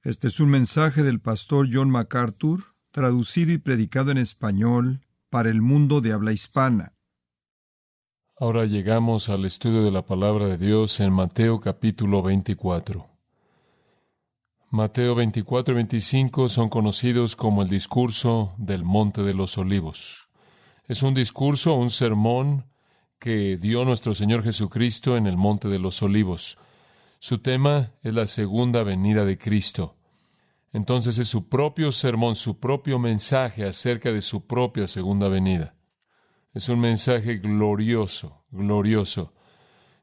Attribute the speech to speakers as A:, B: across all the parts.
A: Este es un mensaje del pastor John MacArthur, traducido y predicado en español para el mundo de habla hispana.
B: Ahora llegamos al estudio de la palabra de Dios en Mateo capítulo 24. Mateo 24 y 25 son conocidos como el discurso del Monte de los Olivos. Es un discurso, un sermón que dio nuestro Señor Jesucristo en el Monte de los Olivos. Su tema es la segunda venida de Cristo. Entonces es su propio sermón, su propio mensaje acerca de su propia segunda venida. Es un mensaje glorioso, glorioso.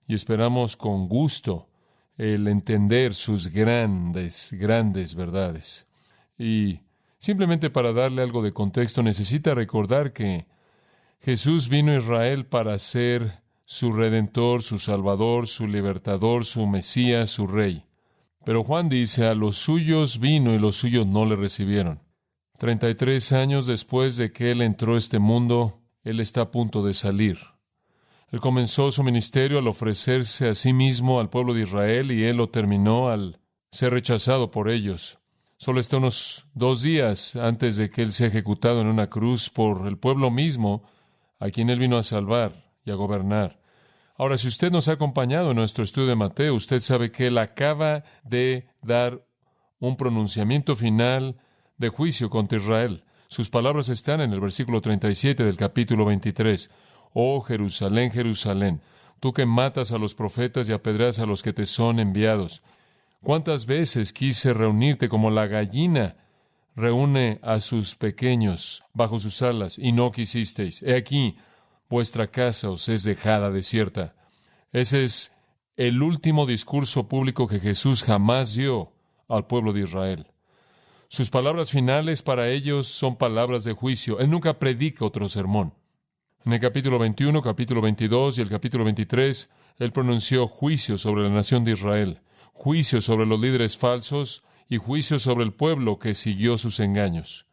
B: Y esperamos con gusto el entender sus grandes, grandes verdades. Y simplemente para darle algo de contexto, necesita recordar que Jesús vino a Israel para ser su Redentor, su Salvador, su Libertador, su Mesías, su Rey. Pero Juan dice, a los suyos vino y los suyos no le recibieron. 33 años después de que Él entró a este mundo, Él está a punto de salir. Él comenzó su ministerio al ofrecerse a sí mismo al pueblo de Israel y Él lo terminó al ser rechazado por ellos. Solo está unos 2 días antes de que Él sea ejecutado en una cruz por el pueblo mismo a quien Él vino a salvar y a gobernar. Ahora, si usted nos ha acompañado en nuestro estudio de Mateo, usted sabe que Él acaba de dar un pronunciamiento final de juicio contra Israel. Sus palabras están en el versículo 37 del capítulo 23. Oh Jerusalén, Jerusalén, tú que matas a los profetas y apedreas a los que te son enviados. ¿Cuántas veces quise reunirte como la gallina reúne a sus pequeños bajo sus alas y no quisisteis? He aquí, vuestra casa os es dejada desierta. Ese es el último discurso público que Jesús jamás dio al pueblo de Israel. Sus palabras finales para ellos son palabras de juicio. Él nunca predica otro sermón. En el capítulo 21, capítulo 22 y el capítulo 23, Él pronunció juicio sobre la nación de Israel, juicio sobre los líderes falsos y juicio sobre el pueblo que siguió sus engaños.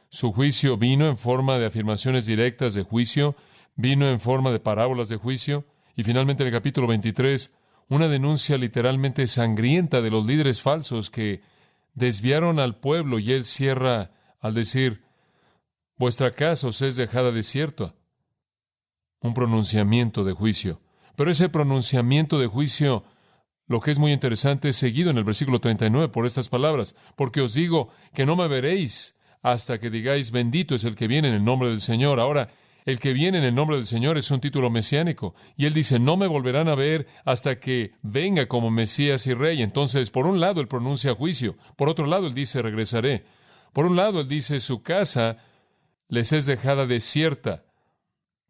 B: Su juicio vino en forma de afirmaciones directas de juicio, vino en forma de parábolas de juicio, y finalmente en el capítulo 23, una denuncia literalmente sangrienta de los líderes falsos que desviaron al pueblo, y Él cierra al decir, vuestra casa os es dejada desierta. Un pronunciamiento de juicio. Pero ese pronunciamiento de juicio, lo que es muy interesante, es seguido en el versículo 39 por estas palabras, porque os digo que no me veréis hasta que digáis, bendito es el que viene en el nombre del Señor. Ahora, el que viene en el nombre del Señor es un título mesiánico. Y Él dice, no me volverán a ver hasta que venga como Mesías y Rey. Entonces, por un lado, Él pronuncia juicio. Por otro lado, Él dice, regresaré. Por un lado, Él dice, su casa les es dejada desierta.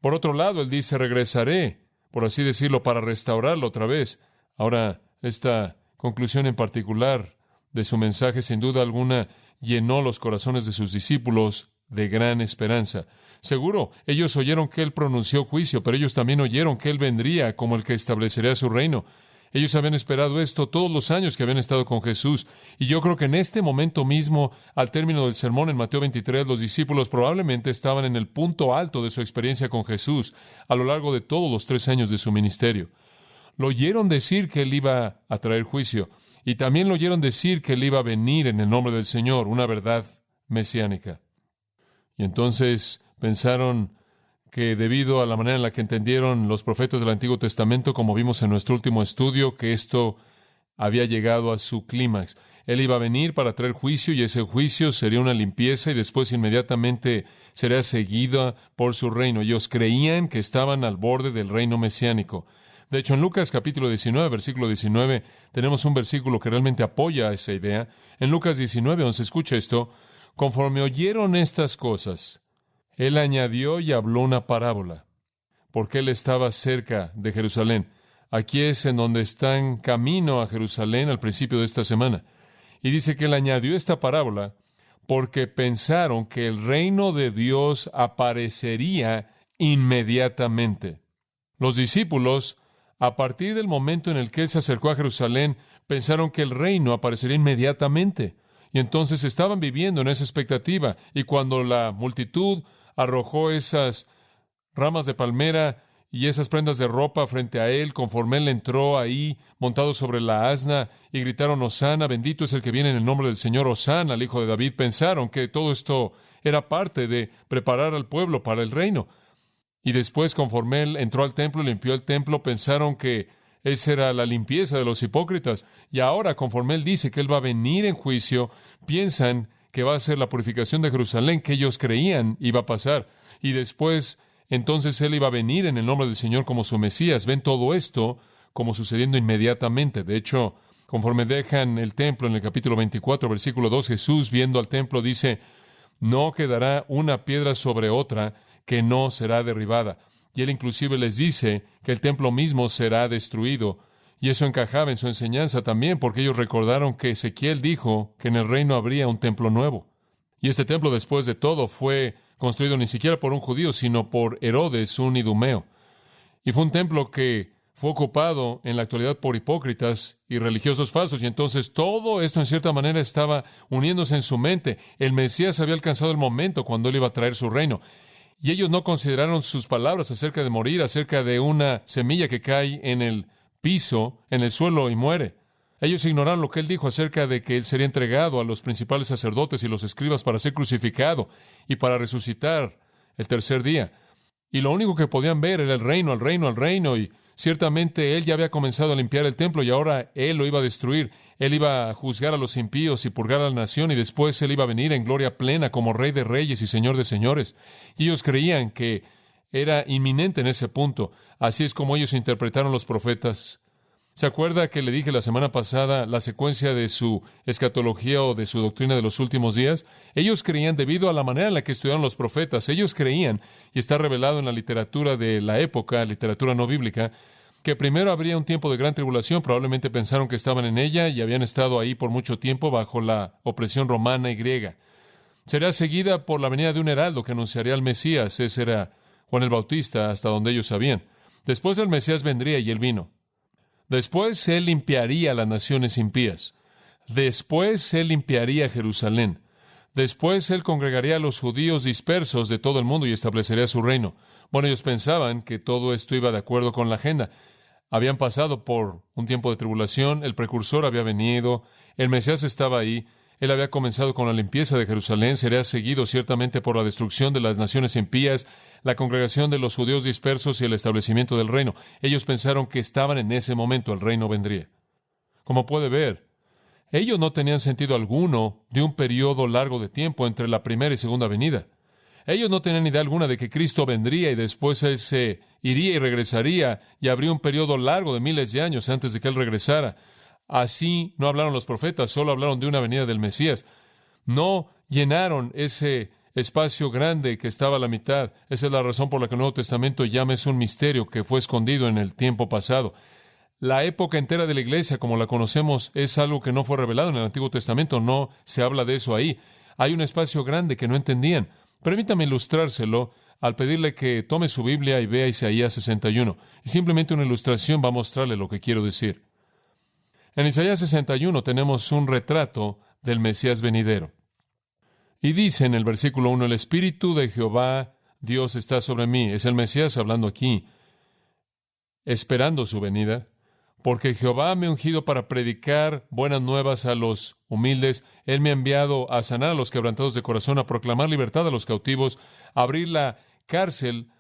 B: Por otro lado, Él dice, regresaré, por así decirlo, para restaurarlo otra vez. Ahora, esta conclusión en particular de su mensaje, sin duda alguna, llenó los corazones de sus discípulos de gran esperanza. Seguro, ellos oyeron que Él pronunció juicio, pero ellos también oyeron que Él vendría como el que establecería su reino. Ellos habían esperado esto todos los años que habían estado con Jesús. Y yo creo que en este momento mismo, al término del sermón en Mateo 23, los discípulos probablemente estaban en el punto alto de su experiencia con Jesús a lo largo de todos los 3 años de su ministerio. Lo oyeron decir que Él iba a traer juicio. Y también lo oyeron decir que Él iba a venir en el nombre del Señor, una verdad mesiánica. Y entonces pensaron que debido a la manera en la que entendieron los profetas del Antiguo Testamento, como vimos en nuestro último estudio, que esto había llegado a su clímax. Él iba a venir para traer juicio y ese juicio sería una limpieza y después inmediatamente sería seguida por su reino. Ellos creían que estaban al borde del reino mesiánico. De hecho, en Lucas capítulo 19, versículo 19, tenemos un versículo que realmente apoya esa idea. En Lucas 19, donde se escucha esto, conforme oyeron estas cosas, Él añadió y habló una parábola, porque Él estaba cerca de Jerusalén. Aquí es en donde está en camino a Jerusalén al principio de esta semana. Y dice que Él añadió esta parábola porque pensaron que el reino de Dios aparecería inmediatamente. Los discípulos, a partir del momento en el que Él se acercó a Jerusalén, pensaron que el reino aparecería inmediatamente. Y entonces estaban viviendo en esa expectativa. Y cuando la multitud arrojó esas ramas de palmera y esas prendas de ropa frente a él, conforme él entró ahí, montado sobre la asna, y gritaron, Hosana, bendito es el que viene en el nombre del Señor, Hosana, al Hijo de David. Pensaron que todo esto era parte de preparar al pueblo para el reino. Y después, conforme él entró al templo y limpió el templo, pensaron que esa era la limpieza de los hipócritas. Y ahora, conforme él dice que él va a venir en juicio, piensan que va a ser la purificación de Jerusalén, que ellos creían iba a pasar. Y después, entonces él iba a venir en el nombre del Señor como su Mesías. Ven todo esto como sucediendo inmediatamente. De hecho, conforme dejan el templo en el capítulo 24, versículo 2, Jesús, viendo al templo, dice, no quedará una piedra sobre otra que no será derribada. Y él inclusive les dice que el templo mismo será destruido. Y eso encajaba en su enseñanza también, porque ellos recordaron que Ezequiel dijo que en el reino habría un templo nuevo. Y este templo, después de todo, fue construido ni siquiera por un judío, sino por Herodes, un idumeo. Y fue un templo que fue ocupado en la actualidad por hipócritas y religiosos falsos. Y entonces todo esto, en cierta manera, estaba uniéndose en su mente. El Mesías había alcanzado el momento cuando él iba a traer su reino. Y ellos no consideraron sus palabras acerca de morir, acerca de una semilla que cae en el piso, en el suelo y muere. Ellos ignoraron lo que él dijo acerca de que él sería entregado a los principales sacerdotes y los escribas para ser crucificado y para resucitar el tercer día. Y lo único que podían ver era el reino, el reino, el reino. Y ciertamente él ya había comenzado a limpiar el templo y ahora él lo iba a destruir. Él iba a juzgar a los impíos y purgar a la nación, y después él iba a venir en gloria plena como Rey de Reyes y Señor de Señores. Y ellos creían que era inminente en ese punto. Así es como ellos interpretaron los profetas. ¿Se acuerda que le dije la semana pasada la secuencia de su escatología o de su doctrina de los últimos días? Ellos creían, debido a la manera en la que estudiaron los profetas, ellos creían, y está revelado en la literatura de la época, literatura no bíblica, que primero habría un tiempo de gran tribulación. Probablemente pensaron que estaban en ella y habían estado ahí por mucho tiempo bajo la opresión romana y griega. Será seguida por la venida de un heraldo que anunciaría al Mesías. Ese era Juan el Bautista, hasta donde ellos sabían. Después el Mesías vendría y él vino. Después él limpiaría a las naciones impías. Después él limpiaría Jerusalén. Después él congregaría a los judíos dispersos de todo el mundo y establecería su reino. Bueno, ellos pensaban que todo esto iba de acuerdo con la agenda. Habían pasado por un tiempo de tribulación, el precursor había venido, el Mesías estaba ahí, él había comenzado con la limpieza de Jerusalén, sería seguido ciertamente por la destrucción de las naciones impías, la congregación de los judíos dispersos y el establecimiento del reino. Ellos pensaron que estaban en ese momento, el reino vendría. Como puede ver, ellos no tenían sentido alguno de un periodo largo de tiempo entre la primera y segunda venida. Ellos no tenían idea alguna de que Cristo vendría y después él se iría y regresaría, y habría un periodo largo de miles de años antes de que él regresara. Así no hablaron los profetas, solo hablaron de una venida del Mesías. No llenaron ese espacio grande que estaba a la mitad. Esa es la razón por la que el Nuevo Testamento llama es un misterio que fue escondido en el tiempo pasado. La época entera de la iglesia, como la conocemos, es algo que no fue revelado en el Antiguo Testamento. No se habla de eso ahí. Hay un espacio grande que no entendían. Permítame ilustrárselo al pedirle que tome su Biblia y vea Isaías 61. Y simplemente una ilustración va a mostrarle lo que quiero decir. En Isaías 61 tenemos un retrato del Mesías venidero. Y dice en el versículo 1, el Espíritu de Jehová, Dios está sobre mí. Es el Mesías hablando aquí, esperando su venida. Porque Jehová me ha ungido para predicar buenas nuevas a los humildes. Él me ha enviado a sanar a los quebrantados de corazón, a proclamar libertad a los cautivos, a abrir la cárcel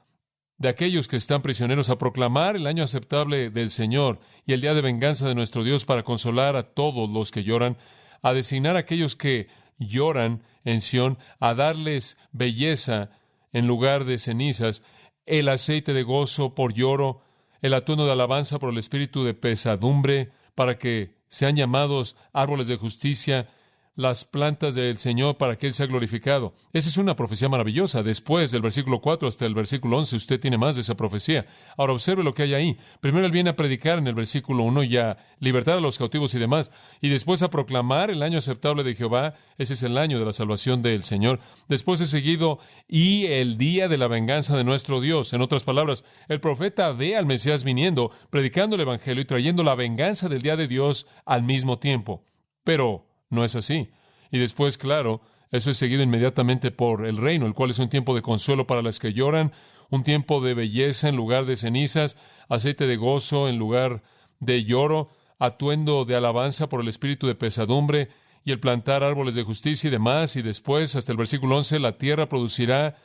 B: de aquellos que están prisioneros, a proclamar el año aceptable del Señor y el día de venganza de nuestro Dios, para consolar a todos los que lloran, a designar a aquellos que lloran en Sión, a darles belleza en lugar de cenizas, el aceite de gozo por lloro, el atuendo de alabanza por el espíritu de pesadumbre, para que sean llamados árboles de justicia, las plantas del Señor, para que Él sea glorificado. Esa es una profecía maravillosa. Después del versículo 4 hasta el versículo 11, usted tiene más de esa profecía. Ahora observe lo que hay ahí. Primero Él viene a predicar en el versículo 1 y a libertar a los cautivos y demás. Y después a proclamar el año aceptable de Jehová. Ese es el año de la salvación del Señor. Después es seguido y el día de la venganza de nuestro Dios. En otras palabras, el profeta ve al Mesías viniendo, predicando el Evangelio y trayendo la venganza del día de Dios al mismo tiempo. Pero no es así. Y después, claro, eso es seguido inmediatamente por el reino, el cual es un tiempo de consuelo para los que lloran, un tiempo de belleza en lugar de cenizas, aceite de gozo en lugar de lloro, atuendo de alabanza por el espíritu de pesadumbre, y el plantar árboles de justicia y demás, y después, hasta el versículo 11, la tierra producirá,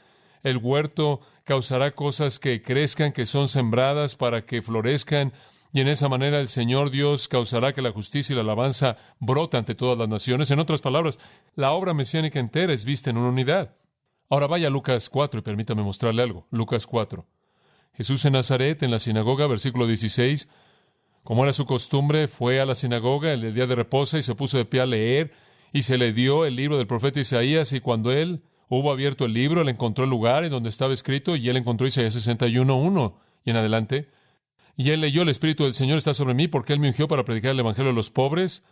B: el huerto causará cosas que crezcan, que son sembradas para que florezcan, y en esa manera el Señor Dios causará que la justicia y la alabanza broten ante todas las naciones. En otras palabras, la obra mesiánica entera es vista en una unidad. Ahora vaya a Lucas 4 y permítame mostrarle algo. Lucas 4. Jesús en Nazaret, en la sinagoga, versículo 16, como era su costumbre, fue a la sinagoga el día de reposo y se puso de pie a leer, y se le dio el libro del profeta Isaías, y cuando él hubo abierto el libro, él encontró el lugar en donde estaba escrito, y él encontró Isaías 61:1 y en adelante. Y él leyó: el Espíritu del Señor está sobre mí, porque él me ungió para predicar el Evangelio a los pobres.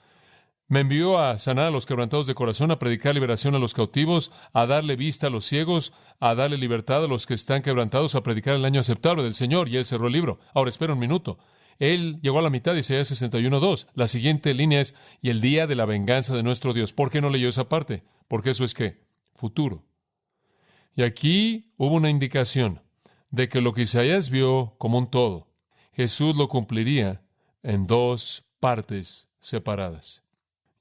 B: Me envió a sanar a los quebrantados de corazón, a predicar liberación a los cautivos, a darle vista a los ciegos, a darle libertad a los que están quebrantados, a predicar el año aceptable del Señor. Y él cerró el libro. Ahora, espera un minuto. Él llegó a la mitad de Isaías 61:2. La siguiente línea es: y el día de la venganza de nuestro Dios. ¿Por qué no leyó esa parte? Porque eso es ¿qué? Futuro. Y aquí hubo una indicación de que lo que Isaías vio como un todo, Jesús lo cumpliría en dos partes separadas.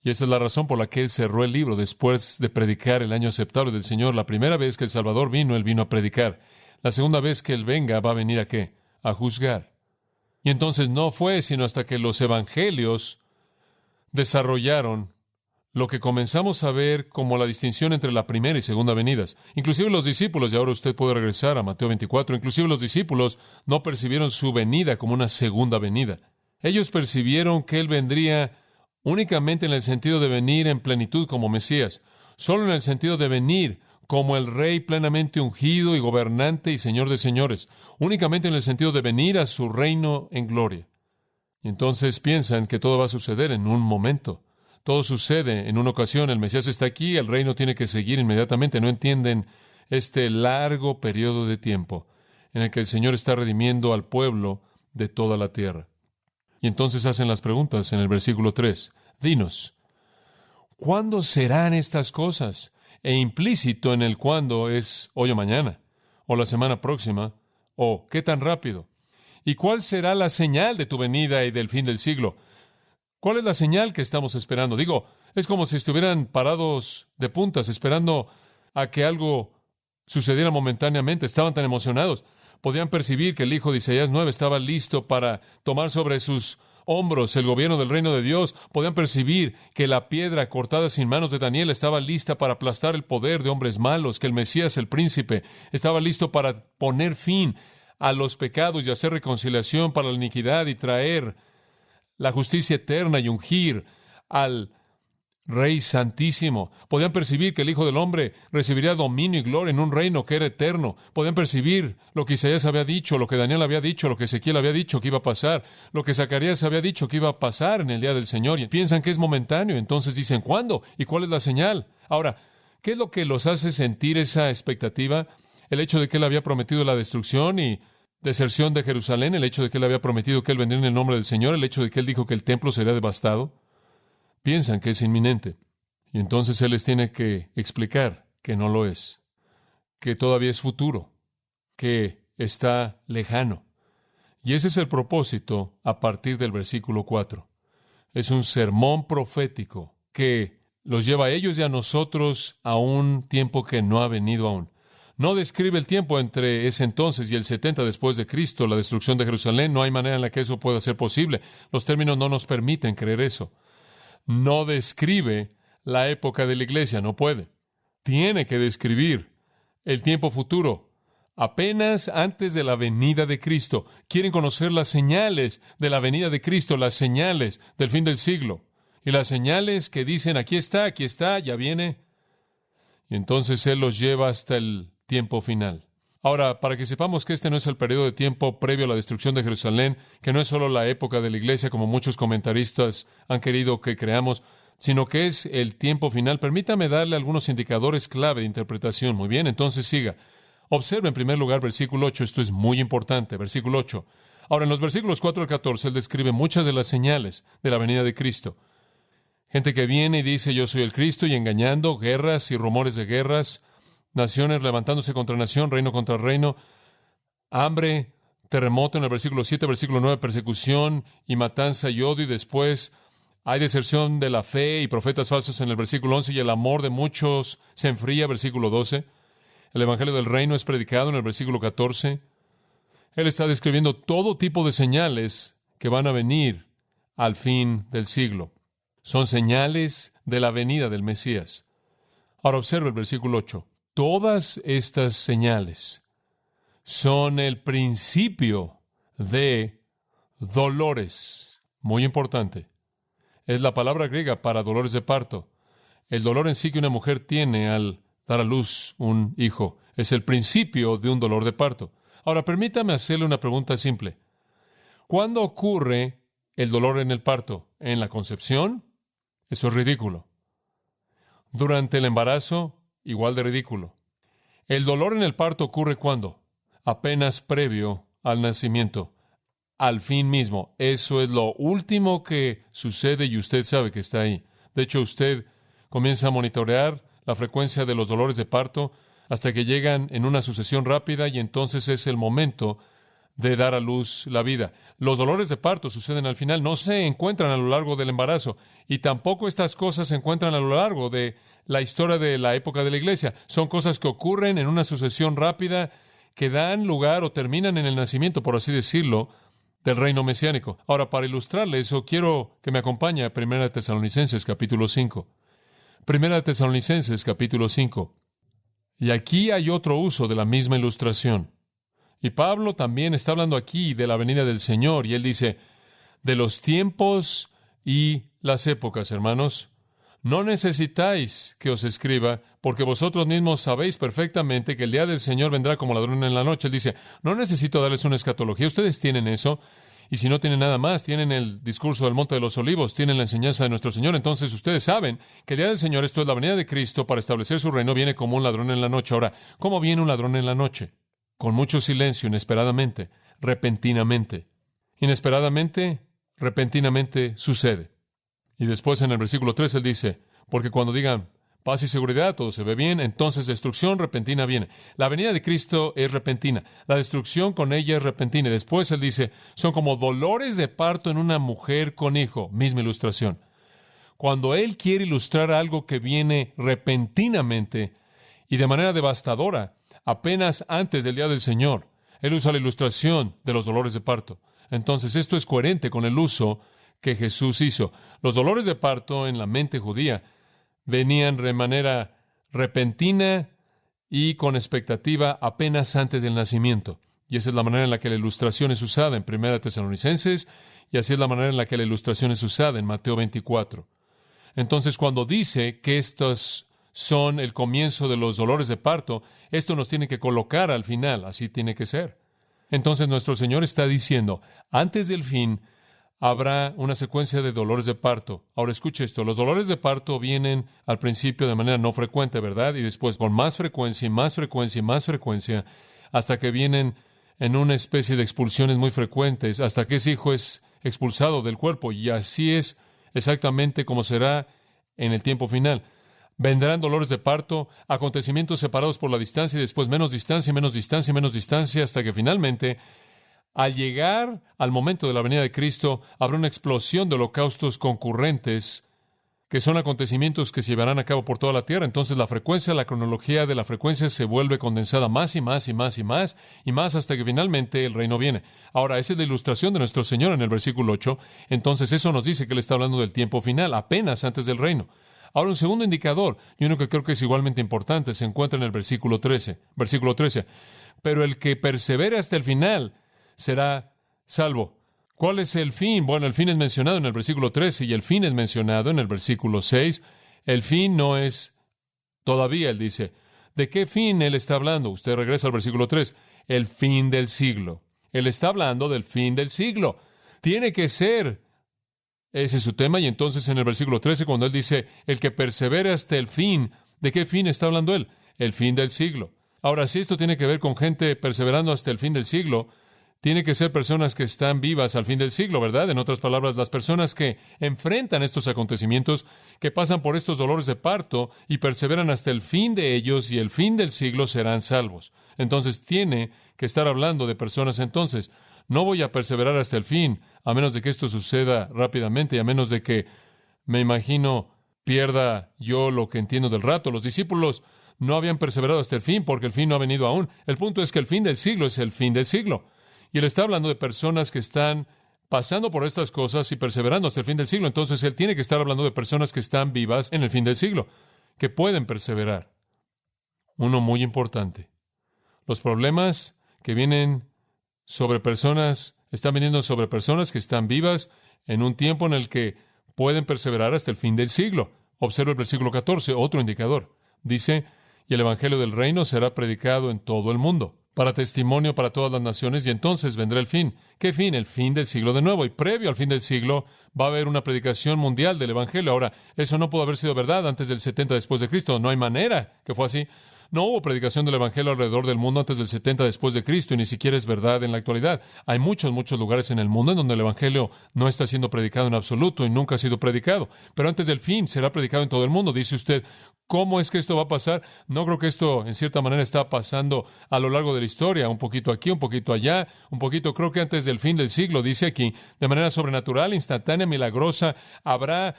B: Y esa es la razón por la que él cerró el libro después de predicar el año aceptable del Señor. La primera vez que el Salvador vino, él vino a predicar. La segunda vez que él venga, va a venir ¿a qué? A juzgar. Y entonces no fue sino hasta que los evangelios desarrollaron lo que comenzamos a ver como la distinción entre la primera y segunda venidas. Inclusive los discípulos, y ahora usted puede regresar a Mateo 24, inclusive los discípulos no percibieron su venida como una segunda venida. Ellos percibieron que él vendría únicamente en el sentido de venir en plenitud como Mesías, solo en el sentido de venir como el Rey plenamente ungido y gobernante y Señor de señores, únicamente en el sentido de venir a su reino en gloria. Y entonces piensan que todo va a suceder en un momento. Todo sucede en una ocasión. El Mesías está aquí, el reino tiene que seguir inmediatamente. No entienden este largo periodo de tiempo en el que el Señor está redimiendo al pueblo de toda la tierra. Y entonces hacen las preguntas en el versículo 3. Dinos, ¿cuándo serán estas cosas? E implícito en el cuándo es hoy o mañana, o la semana próxima, o qué tan rápido. ¿Y cuál será la señal de tu venida y del fin del siglo? ¿Cuál es la señal que estamos esperando? Digo, es como si estuvieran parados de puntas, esperando a que algo sucediera momentáneamente. Estaban tan emocionados. Podían percibir que el hijo de Isaías 9 estaba listo para tomar sobre sus hombros el gobierno del reino de Dios. Podían percibir que la piedra cortada sin manos de Daniel estaba lista para aplastar el poder de hombres malos, que el Mesías, el príncipe, estaba listo para poner fin a los pecados y hacer reconciliación para la iniquidad y traer la justicia eterna y ungir al Rey Santísimo. Podían percibir que el Hijo del Hombre recibiría dominio y gloria en un reino que era eterno. Podían percibir lo que Isaías había dicho, lo que Daniel había dicho, lo que Ezequiel había dicho que iba a pasar, lo que Zacarías había dicho que iba a pasar en el día del Señor. Y piensan que es momentáneo. Entonces dicen, ¿cuándo? ¿Y cuál es la señal? Ahora, ¿qué es lo que los hace sentir esa expectativa? El hecho de que él había prometido la destrucción y deserción de Jerusalén, el hecho de que él había prometido que él vendría en el nombre del Señor, el hecho de que él dijo que el templo sería devastado. Piensan que es inminente. Y entonces él les tiene que explicar que no lo es, que todavía es futuro, que está lejano. Y ese es el propósito a partir del versículo 4. Es un sermón profético que los lleva a ellos y a nosotros a un tiempo que no ha venido aún. No describe el tiempo entre ese entonces y el 70 después de Cristo, la destrucción de Jerusalén. No hay manera en la que eso pueda ser posible. Los términos no nos permiten creer eso. No describe la época de la iglesia, no puede. Tiene que describir el tiempo futuro, apenas antes de la venida de Cristo. Quieren conocer las señales de la venida de Cristo, las señales del fin del siglo. Y las señales que dicen, aquí está, ya viene. Y entonces Él los lleva hasta el tiempo final. Ahora, para que sepamos que este no es el periodo de tiempo previo a la destrucción de Jerusalén, que no es solo la época de la iglesia, como muchos comentaristas han querido que creamos, sino que es el tiempo final, permítame darle algunos indicadores clave de interpretación. Muy bien, entonces siga. Observe en primer lugar versículo 8, esto es muy importante, versículo 8. Ahora, en los versículos 4 al 14, él describe muchas de las señales de la venida de Cristo. Gente que viene y dice, yo soy el Cristo, y engañando, guerras y rumores de guerras, naciones levantándose contra nación, reino contra reino. hambre, terremoto en el versículo 7, versículo 9, persecución y matanza y odio, y después hay deserción de la fe y profetas falsos en el versículo 11, y el amor de muchos se enfría, versículo 12. El evangelio del reino es predicado en el versículo 14. Él está describiendo todo tipo de señales que van a venir al fin del siglo. Son señales de la venida del Mesías. Ahora observe el versículo 8. Todas estas señales son el principio de dolores. Muy importante. Es la palabra griega para dolores de parto. El dolor en sí que una mujer tiene al dar a luz un hijo es el principio de un dolor de parto. Ahora, permítame hacerle una pregunta simple. ¿Cuándo ocurre el dolor en el parto? ¿En la concepción? Eso es ridículo. Durante el embarazo, igual de ridículo. El dolor en el parto ocurre ¿cuándo? Apenas previo al nacimiento. Al fin mismo. Eso es lo último que sucede y usted sabe que está ahí. De hecho, usted comienza a monitorear la frecuencia de los dolores de parto hasta que llegan en una sucesión rápida y entonces es el momento de dar a luz la vida. Los dolores de parto suceden al final, no se encuentran a lo largo del embarazo y tampoco estas cosas se encuentran a lo largo de la historia de la época de la iglesia. Son cosas que ocurren en una sucesión rápida que dan lugar o terminan en el nacimiento, por así decirlo, del reino mesiánico. Ahora, para ilustrarle eso, quiero que me acompañe a 1 Tesalonicenses capítulo 5. 1 Tesalonicenses capítulo 5. Y aquí hay otro uso de la misma ilustración. Y Pablo también está hablando aquí de la venida del Señor, y él dice, de los tiempos y las épocas, hermanos, no necesitáis que os escriba, porque vosotros mismos sabéis perfectamente que el día del Señor vendrá como ladrón en la noche. Él dice, no necesito darles una escatología, ustedes tienen eso, y si no tienen nada más, tienen el discurso del Monte de los Olivos, tienen la enseñanza de nuestro Señor, entonces ustedes saben que el día del Señor, esto es la venida de Cristo para establecer su reino, viene como un ladrón en la noche. Ahora, ¿cómo viene un ladrón en la noche? Con mucho silencio, inesperadamente, repentinamente. Inesperadamente, repentinamente sucede. Y después en el versículo 3 él dice, porque cuando digan paz y seguridad, todo se ve bien, entonces destrucción repentina viene. La venida de Cristo es repentina, la destrucción con ella es repentina. Y después él dice, son como dolores de parto en una mujer con hijo. Misma ilustración. Cuando él quiere ilustrar algo que viene repentinamente y de manera devastadora, apenas antes del día del Señor, él usa la ilustración de los dolores de parto. Entonces esto es coherente con el uso que Jesús hizo. Los dolores de parto en la mente judía venían de manera repentina y con expectativa apenas antes del nacimiento. Y esa es la manera en la que la ilustración es usada en 1 Tesalonicenses, y así es la manera en la que la ilustración es usada en Mateo 24. Entonces, cuando dice que estos son el comienzo de los dolores de parto, esto nos tiene que colocar al final, así tiene que ser. Entonces, nuestro Señor está diciendo, antes del fin, habrá una secuencia de dolores de parto. Ahora escuche esto, los dolores de parto vienen al principio de manera no frecuente, ¿verdad? Y después con más frecuencia y más frecuencia y más frecuencia, hasta que vienen en una especie de expulsiones muy frecuentes, hasta que ese hijo es expulsado del cuerpo. Y así es exactamente como será en el tiempo final. Vendrán dolores de parto, acontecimientos separados por la distancia y después menos distancia, menos distancia, menos distancia, hasta que finalmente, al llegar al momento de la venida de Cristo, habrá una explosión de holocaustos concurrentes, que son acontecimientos que se llevarán a cabo por toda la tierra. Entonces la frecuencia, la cronología de la frecuencia se vuelve condensada más y más y más y más y más hasta que finalmente el reino viene. Ahora, esa es la ilustración de nuestro Señor en el versículo 8. Entonces eso nos dice que Él está hablando del tiempo final, apenas antes del reino. Ahora, un segundo indicador, y uno que creo que es igualmente importante, se encuentra en el versículo 13. Versículo 13. Pero el que persevere hasta el final será salvo. ¿Cuál es el fin? Bueno, el fin es mencionado en el versículo 13 y el fin es mencionado en el versículo 6. El fin no es todavía, él dice. ¿De qué fin él está hablando? Usted regresa al versículo 3. El fin del siglo. Él está hablando del fin del siglo. Tiene que ser. Ese es su tema. Y entonces en el versículo 13, cuando él dice, el que persevere hasta el fin, ¿de qué fin está hablando él? El fin del siglo. Ahora, si esto tiene que ver con gente perseverando hasta el fin del siglo, Tiene que ser personas que están vivas al fin del siglo, ¿verdad? En otras palabras, las personas que enfrentan estos acontecimientos, que pasan por estos dolores de parto y perseveran hasta el fin de ellos y el fin del siglo serán salvos. Entonces tiene que estar hablando de personas entonces. No voy a perseverar hasta el fin, a menos de que esto suceda rápidamente y a menos de que, me imagino, pierda yo lo que entiendo del rato. Los discípulos no habían perseverado hasta el fin porque el fin no ha venido aún. El punto es que el fin del siglo es el fin del siglo. Y él está hablando de personas que están pasando por estas cosas y perseverando hasta el fin del siglo. Entonces él tiene que estar hablando de personas que están vivas en el fin del siglo, que pueden perseverar. Uno muy importante. Los problemas que vienen sobre personas, están viniendo sobre personas que están vivas en un tiempo en el que pueden perseverar hasta el fin del siglo. Observa el versículo 14, otro indicador. Dice, y el evangelio del reino será predicado en todo el mundo, para testimonio para todas las naciones, y entonces vendrá el fin. ¿Qué fin? El fin del siglo de nuevo. Y previo al fin del siglo va a haber una predicación mundial del evangelio. Ahora, eso no pudo haber sido verdad antes del 70 después de Cristo. No hay manera que fue así. No hubo predicación del evangelio alrededor del mundo antes del 70 después de Cristo, y ni siquiera es verdad en la actualidad. Hay muchos lugares en el mundo en donde el evangelio no está siendo predicado en absoluto y nunca ha sido predicado. Pero antes del fin será predicado en todo el mundo. Dice usted, ¿cómo es que esto va a pasar? No creo que esto, en cierta manera, está pasando a lo largo de la historia. Un poquito aquí, un poquito allá, un poquito, creo que antes del fin del siglo, dice aquí, de manera sobrenatural, instantánea, milagrosa, habrá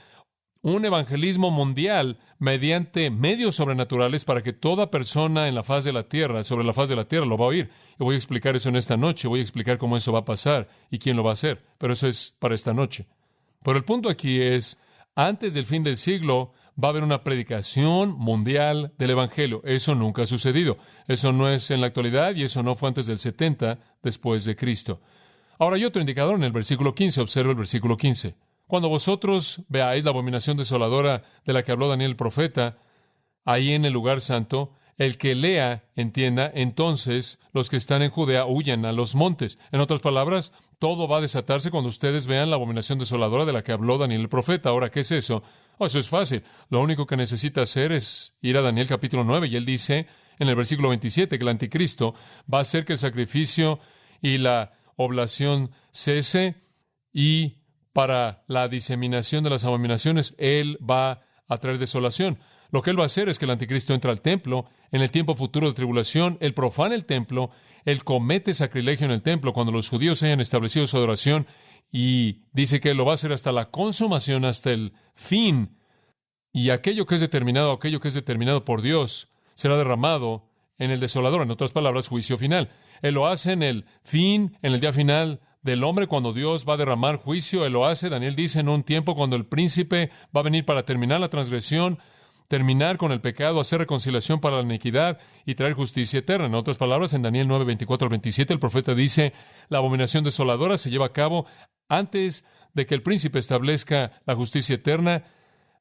B: un evangelismo mundial mediante medios sobrenaturales para que toda persona en la faz de la tierra, sobre la faz de la tierra, lo va a oír. Y voy a explicar eso en esta noche, voy a explicar cómo eso va a pasar y quién lo va a hacer. Pero eso es para esta noche. Pero el punto aquí es, antes del fin del siglo, va a haber una predicación mundial del evangelio. Eso nunca ha sucedido. Eso no es en la actualidad y eso no fue antes del 70 después de Cristo. Ahora hay otro indicador en el versículo 15. Observa el versículo 15. Cuando vosotros veáis la abominación desoladora de la que habló Daniel el profeta, ahí en el lugar santo, el que lea, entienda, entonces los que están en Judea huyan a los montes. En otras palabras, todo va a desatarse cuando ustedes vean la abominación desoladora de la que habló Daniel el profeta. Ahora, ¿qué es eso? Eso es fácil. Lo único que necesita hacer es ir a Daniel capítulo 9, y él dice en el versículo 27 que el anticristo va a hacer que el sacrificio y la oblación cese, y para la diseminación de las abominaciones, él va a traer desolación. Lo que él va a hacer es que el anticristo entra al templo en el tiempo futuro de tribulación, él profana el templo, él comete sacrilegio en el templo cuando los judíos hayan establecido su adoración, y dice que él lo va a hacer hasta la consumación, hasta el fin, y aquello que es determinado por Dios será derramado en el desolador, en otras palabras, juicio final. Él lo hace en el fin, en el día final del hombre, cuando Dios va a derramar juicio. Él lo hace, Daniel dice, en un tiempo cuando el príncipe va a venir para terminar la transgresión, terminar con el pecado, hacer reconciliación para la iniquidad y traer justicia eterna. En otras palabras, en Daniel 9, 24 al 27, el profeta dice, la abominación desoladora se lleva a cabo antes de que el príncipe establezca la justicia eterna,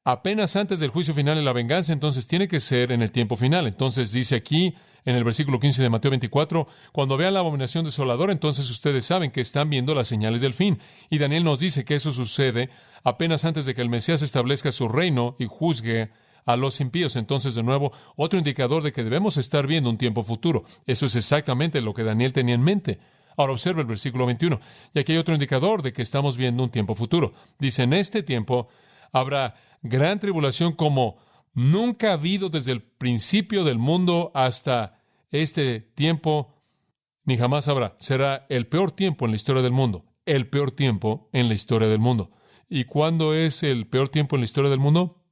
B: apenas antes del juicio final y la venganza. Entonces tiene que ser en el tiempo final. Entonces dice aquí, en el versículo 15 de Mateo 24, cuando vean la abominación desoladora, entonces ustedes saben que están viendo las señales del fin. Y Daniel nos dice que eso sucede apenas antes de que el Mesías establezca su reino y juzgue a los impíos. Entonces, de nuevo, otro indicador de que debemos estar viendo un tiempo futuro. Eso es exactamente lo que Daniel tenía en mente. Ahora observa el versículo 21. Y aquí hay otro indicador de que estamos viendo un tiempo futuro. Dice, en este tiempo habrá gran tribulación como nunca ha habido desde el principio del mundo hasta este tiempo, ni jamás habrá. Será el peor tiempo en la historia del mundo. El peor tiempo en la historia del mundo. ¿Y cuándo es el peor tiempo en la historia del mundo?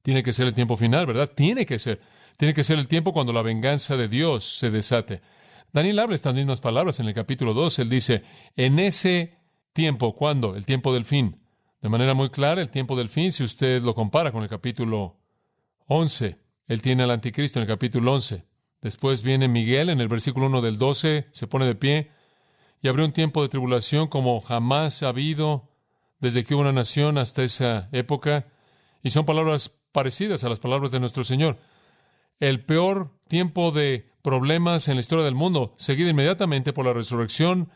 B: Tiene que ser el tiempo final, ¿verdad? Tiene que ser. Tiene que ser el tiempo cuando la venganza de Dios se desate. Daniel habla estas mismas palabras en el capítulo 2. Él dice, en ese tiempo, ¿cuándo? El tiempo del fin. De manera muy clara, el tiempo del fin, si usted lo compara con el capítulo 11, él tiene al anticristo en el capítulo 11. Después viene Miguel en el versículo 1 del 12, se pone de pie, y habrá un tiempo de tribulación como jamás ha habido desde que hubo una nación hasta esa época. Y son palabras parecidas a las palabras de nuestro Señor. El peor tiempo de problemas en la historia del mundo, seguido inmediatamente por la resurrección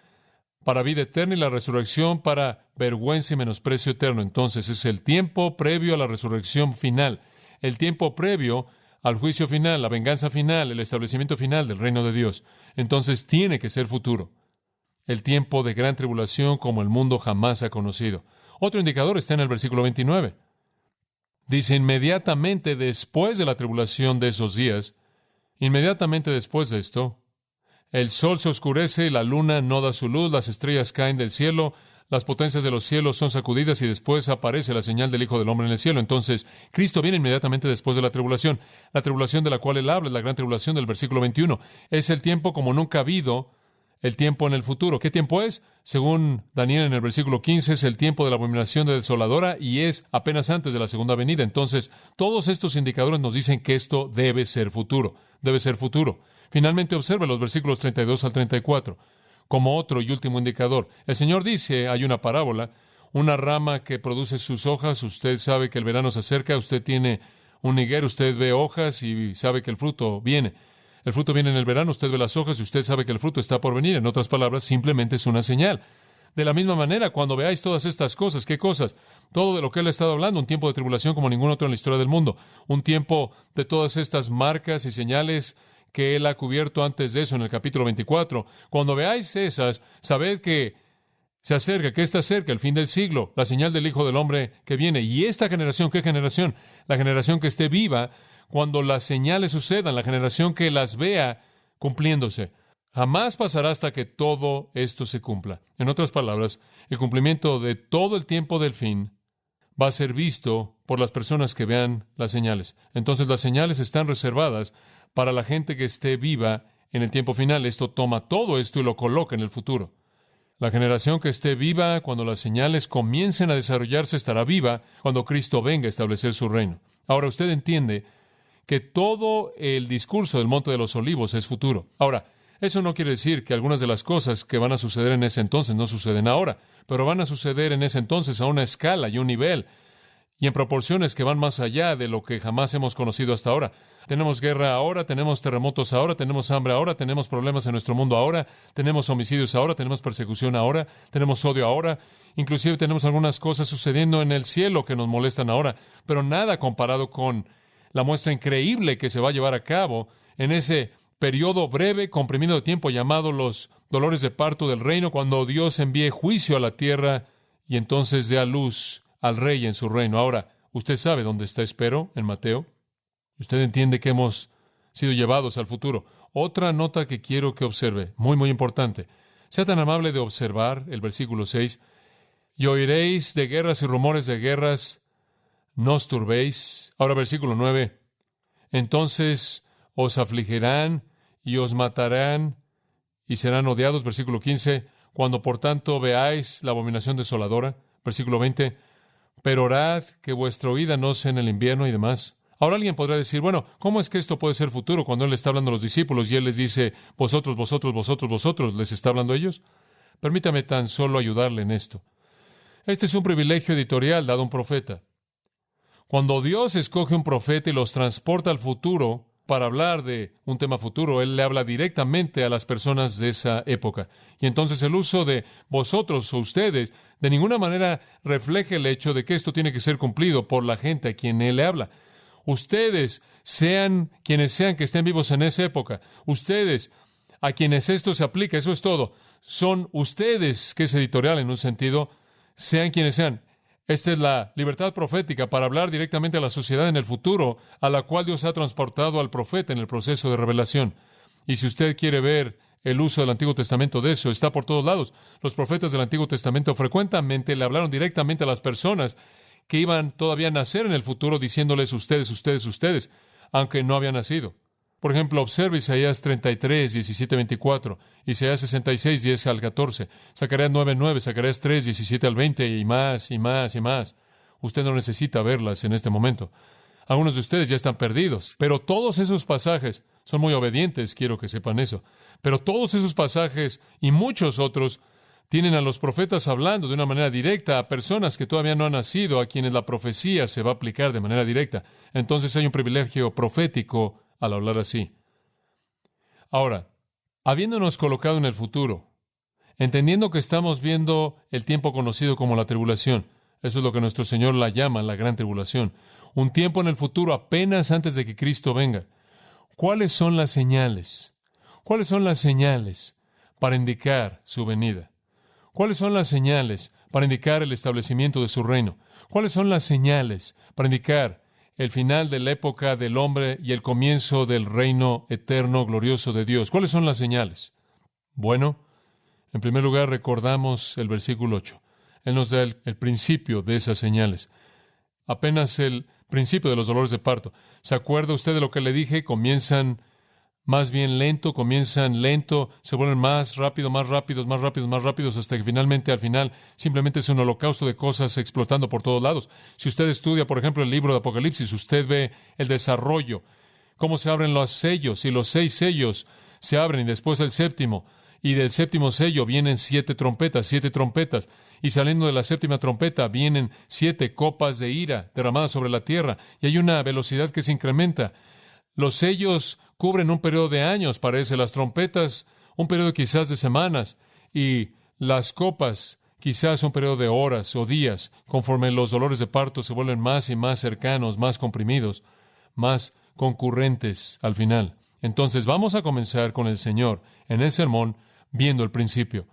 B: para vida eterna y la resurrección para vergüenza y menosprecio eterno. Entonces es el tiempo previo a la resurrección final, el tiempo previo al juicio final, la venganza final, el establecimiento final del reino de Dios. Entonces tiene que ser futuro. el tiempo de gran tribulación como el mundo jamás ha conocido. Otro indicador está en el versículo 29. Dice, inmediatamente después de la tribulación de esos días, inmediatamente después de esto, el sol se oscurece y la luna no da su luz, las estrellas caen del cielo, las potencias de los cielos son sacudidas y después aparece la señal del Hijo del Hombre en el cielo. Entonces, Cristo viene inmediatamente después de la tribulación de la cual Él habla, es la gran tribulación del versículo 21. Es el tiempo como nunca ha habido, el tiempo en el futuro. ¿Qué tiempo es? Según Daniel en el versículo 15, es el tiempo de la abominación desoladora y es apenas antes de la segunda venida. Entonces, todos estos indicadores nos dicen que esto debe ser futuro. Debe ser futuro. Finalmente, observe los versículos 32 al 34. Como otro y último indicador, el Señor dice, hay una parábola, una rama que produce sus hojas, usted sabe que el verano se acerca, usted tiene un higuero, usted ve hojas y sabe que el fruto viene. El fruto viene en el verano, usted ve las hojas y usted sabe que el fruto está por venir. En otras palabras, simplemente es una señal. De la misma manera, cuando veáis todas estas cosas, ¿qué cosas? Todo de lo que Él ha estado hablando, un tiempo de tribulación como ningún otro en la historia del mundo, un tiempo de todas estas marcas y señales que Él ha cubierto antes de eso en el capítulo 24. Cuando veáis esas, sabed que se acerca, que está cerca el fin del siglo, la señal del Hijo del Hombre que viene. Y esta generación, ¿qué generación? La generación que esté viva cuando las señales sucedan, la generación que las vea cumpliéndose. Jamás pasará hasta que todo esto se cumpla. En otras palabras, el cumplimiento de todo el tiempo del fin va a ser visto por las personas que vean las señales. Entonces las señales están reservadas para la gente que esté viva en el tiempo final. Esto toma todo esto y lo coloca en el futuro. La generación que esté viva cuando las señales comiencen a desarrollarse estará viva cuando Cristo venga a establecer su reino. Ahora usted entiende que todo el discurso del Monte de los Olivos es futuro. Ahora, eso no quiere decir que algunas de las cosas que van a suceder en ese entonces no suceden ahora, pero van a suceder en ese entonces a una escala y un nivel y en proporciones que van más allá de lo que jamás hemos conocido hasta ahora. Tenemos guerra ahora, tenemos terremotos ahora, tenemos hambre ahora, tenemos problemas en nuestro mundo ahora, tenemos homicidios ahora, tenemos persecución ahora, tenemos odio ahora, inclusive tenemos algunas cosas sucediendo en el cielo que nos molestan ahora, pero nada comparado con la muestra increíble que se va a llevar a cabo en ese periodo breve, comprimido de tiempo llamado los dolores de parto del reino, cuando Dios envíe juicio a la tierra y entonces dé a luz al rey en su reino. Ahora, usted sabe dónde está, espero, en Mateo. Usted entiende que hemos sido llevados al futuro. Otra nota que quiero que observe, muy, muy importante. Sea tan amable de observar el versículo 6. Y oiréis de guerras y rumores de guerras, no os turbéis. Ahora, versículo 9. Entonces os afligirán y os matarán y serán odiados. Versículo 15. Cuando por tanto veáis la abominación desoladora. Versículo 20. Pero orad que vuestra huida no sea en el invierno y demás. Ahora alguien podrá decir, bueno, ¿cómo es que esto puede ser futuro cuando Él está hablando a los discípulos y Él les dice, vosotros, les está hablando a ellos? Permítame tan solo ayudarle en esto. Este es un privilegio editorial dado a un profeta. Cuando Dios escoge un profeta y los transporta al futuro para hablar de un tema futuro, Él le habla directamente a las personas de esa época. Y entonces el uso de vosotros o ustedes de ninguna manera refleja el hecho de que esto tiene que ser cumplido por la gente a quien Él le habla. Ustedes, sean quienes sean que estén vivos en esa época, ustedes a quienes esto se aplica, eso es todo, son ustedes, que es editorial en un sentido, sean quienes sean. Esta es la libertad profética para hablar directamente a la sociedad en el futuro, a la cual Dios ha transportado al profeta en el proceso de revelación. Y si usted quiere ver el uso del Antiguo Testamento de eso, está por todos lados. Los profetas del Antiguo Testamento frecuentemente le hablaron directamente a las personas que iban todavía a nacer en el futuro, diciéndoles ustedes, aunque no habían nacido. Por ejemplo, observe Isaías 33, 17, 24, Isaías 66, 10 al 14, Zacarías 9, 9, Zacarías 3, 17 al 20, y más, y más, y más. Usted no necesita verlas en este momento. Algunos de ustedes ya están perdidos, pero todos esos pasajes son muy obedientes, quiero que sepan eso. Pero todos esos pasajes y muchos otros tienen a los profetas hablando de una manera directa a personas que todavía no han nacido, a quienes la profecía se va a aplicar de manera directa. Entonces hay un privilegio profético al hablar así. Ahora, habiéndonos colocado en el futuro, entendiendo que estamos viendo el tiempo conocido como la tribulación, eso es lo que nuestro Señor la llama la gran tribulación, un tiempo en el futuro apenas antes de que Cristo venga. ¿Cuáles son las señales? ¿Cuáles son las señales para indicar su venida? ¿Cuáles son las señales para indicar el establecimiento de su reino? ¿Cuáles son las señales para indicar el final de la época del hombre y el comienzo del reino eterno, glorioso de Dios? ¿Cuáles son las señales? Bueno, en primer lugar recordamos el versículo 8. Él nos da el principio de esas señales. Apenas el principio de los dolores de parto. ¿Se acuerda usted de lo que le dije? Comienzan lento, se vuelven más rápidos, hasta que finalmente, al final, simplemente es un holocausto de cosas explotando por todos lados. Si usted estudia, por ejemplo, el libro de Apocalipsis, usted ve el desarrollo, cómo se abren los sellos, y los 6 sellos se abren, y después el séptimo, y del séptimo sello vienen 7 trompetas, y saliendo de la séptima trompeta vienen 7 copas de ira derramadas sobre la tierra, y hay una velocidad que se incrementa. Los sellos cubren un periodo de años, parece, las trompetas un periodo quizás de semanas, y las copas quizás un periodo de horas o días, conforme los dolores de parto se vuelven más y más cercanos, más comprimidos, más concurrentes al final. Entonces vamos a comenzar con el Señor en el sermón viendo el principio.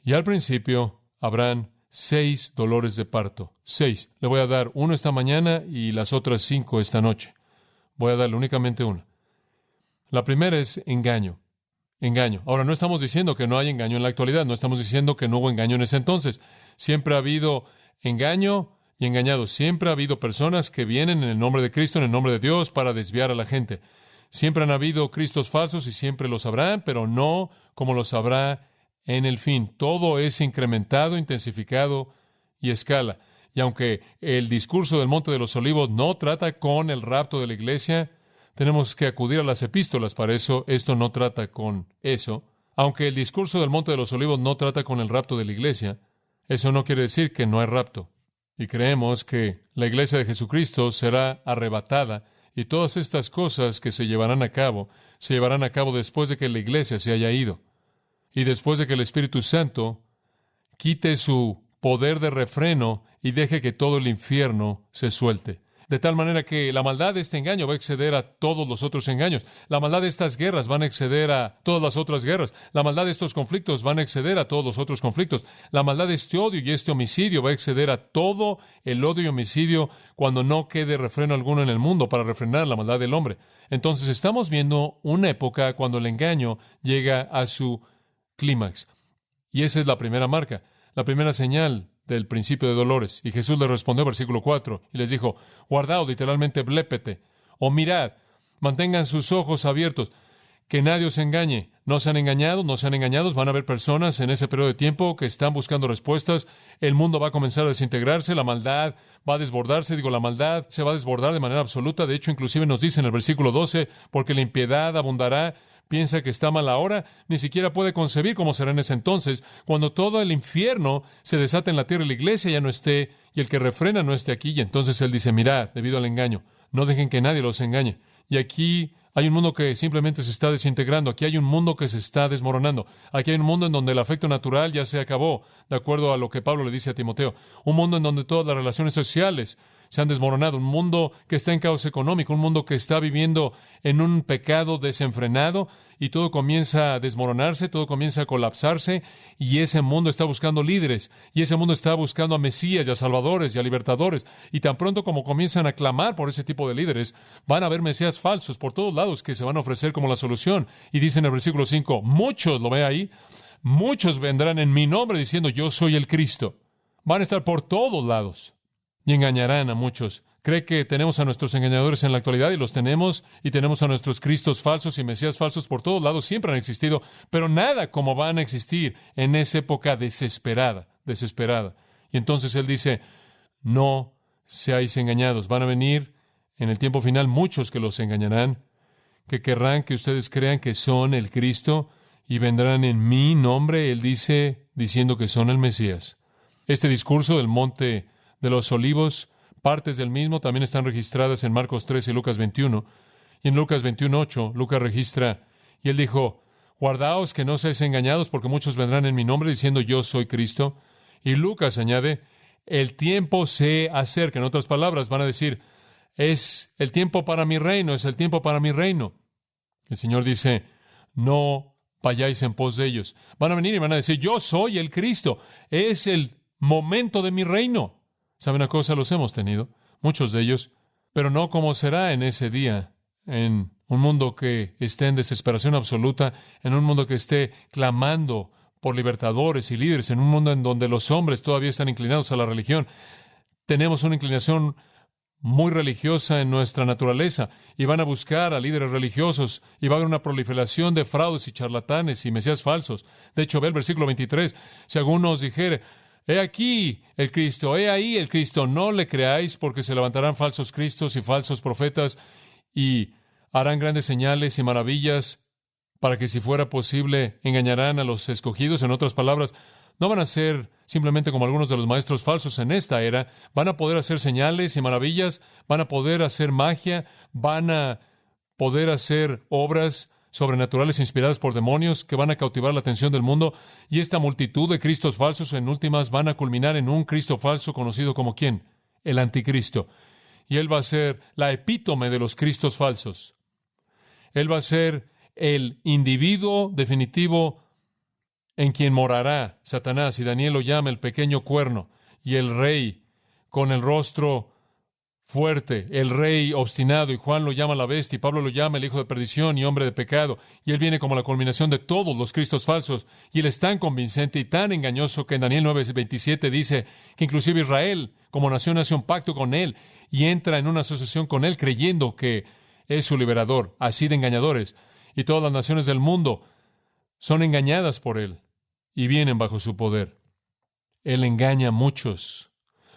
B: Y al principio habrán 6 dolores de parto. 6. Le voy a dar 1 esta mañana y las otras 5 esta noche. Voy a darle únicamente 1. La primera es engaño. Engaño. Ahora, no estamos diciendo que no hay engaño en la actualidad, no estamos diciendo que no hubo engaño en ese entonces. Siempre ha habido engaño y engañados. Siempre ha habido personas que vienen en el nombre de Cristo, en el nombre de Dios, para desviar a la gente. Siempre han habido cristos falsos y siempre los habrá, pero no como los habrá en el fin. Todo es incrementado, intensificado y escala. Y aunque el discurso del Monte de los Olivos no trata con el rapto de la iglesia, tenemos que acudir a las epístolas para eso. Esto no trata con eso. Aunque el discurso del Monte de los Olivos no trata con el rapto de la iglesia, eso no quiere decir que no hay rapto. Y creemos que la iglesia de Jesucristo será arrebatada y todas estas cosas que se llevarán a cabo después de que la iglesia se haya ido. Y después de que el Espíritu Santo quite su poder de refreno y deje que todo el infierno se suelte. De tal manera que la maldad de este engaño va a exceder a todos los otros engaños. La maldad de estas guerras van a exceder a todas las otras guerras. La maldad de estos conflictos van a exceder a todos los otros conflictos. La maldad de este odio y este homicidio va a exceder a todo el odio y homicidio cuando no quede refreno alguno en el mundo para refrenar la maldad del hombre. Entonces estamos viendo una época cuando el engaño llega a su clímax. Y esa es la primera marca, la primera señal del principio de dolores. Y Jesús le respondió, versículo 4, y les dijo, guardaos, literalmente, blépete, o mirad, mantengan sus ojos abiertos, que nadie os engañe. No sean engañados, van a haber personas en ese periodo de tiempo que están buscando respuestas, el mundo va a comenzar a desintegrarse, la maldad va a desbordarse, la maldad se va a desbordar de manera absoluta. De hecho, inclusive nos dice en el versículo 12, porque la impiedad abundará. Piensa que está mal ahora, ni siquiera puede concebir cómo será en ese entonces, cuando todo el infierno se desata en la tierra y la iglesia ya no esté, y el que refrena no esté aquí. Y entonces él dice, mirad, debido al engaño, no dejen que nadie los engañe. Y aquí hay un mundo que simplemente se está desintegrando, aquí hay un mundo que se está desmoronando, aquí hay un mundo en donde el afecto natural ya se acabó, de acuerdo a lo que Pablo le dice a Timoteo, un mundo en donde todas las relaciones sociales se han desmoronado, un mundo que está en caos económico, un mundo que está viviendo en un pecado desenfrenado y todo comienza a desmoronarse, todo comienza a colapsarse y ese mundo está buscando líderes y ese mundo está buscando a Mesías y a Salvadores y a Libertadores y tan pronto como comienzan a clamar por ese tipo de líderes, van a haber Mesías falsos por todos lados que se van a ofrecer como la solución. Y dice en el versículo 5, muchos, lo ve ahí, muchos vendrán en mi nombre diciendo yo soy el Cristo. Van a estar por todos lados y engañarán a muchos. ¿Cree que tenemos a nuestros engañadores en la actualidad? Y los tenemos, y tenemos a nuestros Cristos falsos y Mesías falsos por todos lados. Siempre han existido, pero nada como van a existir en esa época desesperada. Y entonces él dice, no seáis engañados. Van a venir en el tiempo final muchos que los engañarán, que querrán que ustedes crean que son el Cristo y vendrán en mi nombre, él dice, diciendo que son el Mesías. Este discurso del Monte de los Olivos, partes del mismo también están registradas en Marcos 3 y Lucas 21. Y en Lucas 21:8, Lucas registra, y él dijo, guardaos que no seáis engañados, porque muchos vendrán en mi nombre diciendo yo soy Cristo. Y Lucas añade, el tiempo se acerca. En otras palabras, van a decir, es el tiempo para mi reino, es el tiempo para mi reino. El Señor dice, no vayáis en pos de ellos. Van a venir y van a decir, yo soy el Cristo, es el momento de mi reino. ¿Sabe una cosa? Los hemos tenido, muchos de ellos, pero no como será en ese día, en un mundo que esté en desesperación absoluta, en un mundo que esté clamando por libertadores y líderes, en un mundo en donde los hombres todavía están inclinados a la religión. Tenemos una inclinación muy religiosa en nuestra naturaleza, y van a buscar a líderes religiosos, y va a haber una proliferación de fraudes y charlatanes y mesías falsos. De hecho, ve el versículo 23, si alguno os dijere, he aquí el Cristo, he ahí el Cristo, no le creáis, porque se levantarán falsos cristos y falsos profetas, y harán grandes señales y maravillas, para que si fuera posible engañarán a los escogidos. En otras palabras, no van a ser simplemente como algunos de los maestros falsos en esta era. Van a poder hacer señales y maravillas, van a poder hacer magia, van a poder hacer obras sobrenaturales inspiradas por demonios que van a cautivar la atención del mundo. Y esta multitud de cristos falsos en últimas van a culminar en un Cristo falso conocido como ¿quién? El anticristo. Y él va a ser la epítome de los cristos falsos. Él va a ser el individuo definitivo en quien morará Satanás, y Daniel lo llama el pequeño cuerno, y el rey con el rostro fuerte, el rey obstinado, y Juan lo llama la bestia, y Pablo lo llama el hijo de perdición y hombre de pecado, y él viene como la culminación de todos los cristos falsos, y él es tan convincente y tan engañoso que en Daniel 9:27 dice que inclusive Israel, como nación, hace un pacto con él, y entra en una asociación con él creyendo que es su liberador. Así de engañadores. Y todas las naciones del mundo son engañadas por él y vienen bajo su poder. Él engaña a muchos.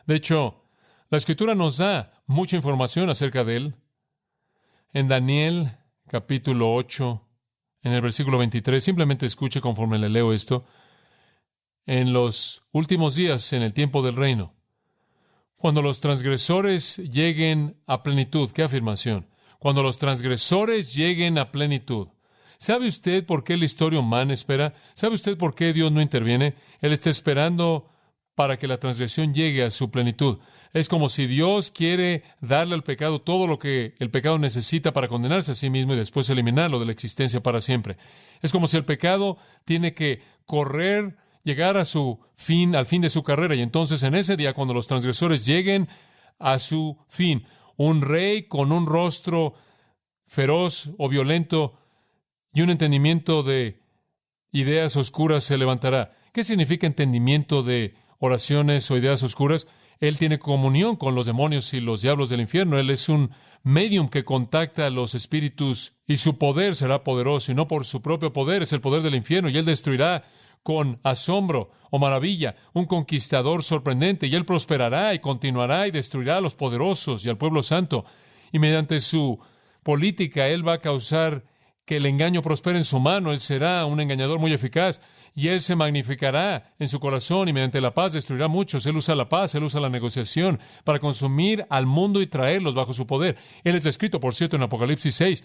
B: De hecho, la Escritura nos da mucha información acerca de él. En Daniel, capítulo 8, en el versículo 23, simplemente escuche conforme le leo esto. En los últimos días, en el tiempo del reino, cuando los transgresores lleguen a plenitud, ¿qué afirmación? Cuando los transgresores lleguen a plenitud. ¿Sabe usted por qué la historia humana espera? ¿Sabe usted por qué Dios no interviene? Él está esperando para que la transgresión llegue a su plenitud. Es como si Dios quiere darle al pecado todo lo que el pecado necesita para condenarse a sí mismo y después eliminarlo de la existencia para siempre. Es como si el pecado tiene que correr, llegar a su fin, al fin de su carrera. Y entonces en ese día, cuando los transgresores lleguen a su fin, un rey con un rostro feroz o violento y un entendimiento de ideas oscuras se levantará. ¿Qué significa entendimiento de oraciones o ideas oscuras? Él tiene comunión con los demonios y los diablos del infierno. Él es un medium que contacta a los espíritus, y su poder será poderoso, y no por su propio poder, es el poder del infierno, y él destruirá con asombro o maravilla, un conquistador sorprendente, y él prosperará y continuará y destruirá a los poderosos y al pueblo santo. Y mediante su política, él va a causar que el engaño prospere en su mano. Él será un engañador muy eficaz, y él se magnificará en su corazón, y mediante la paz destruirá a muchos. Él usa la paz, él usa la negociación para consumir al mundo y traerlos bajo su poder. Él es descrito, por cierto, en Apocalipsis 6.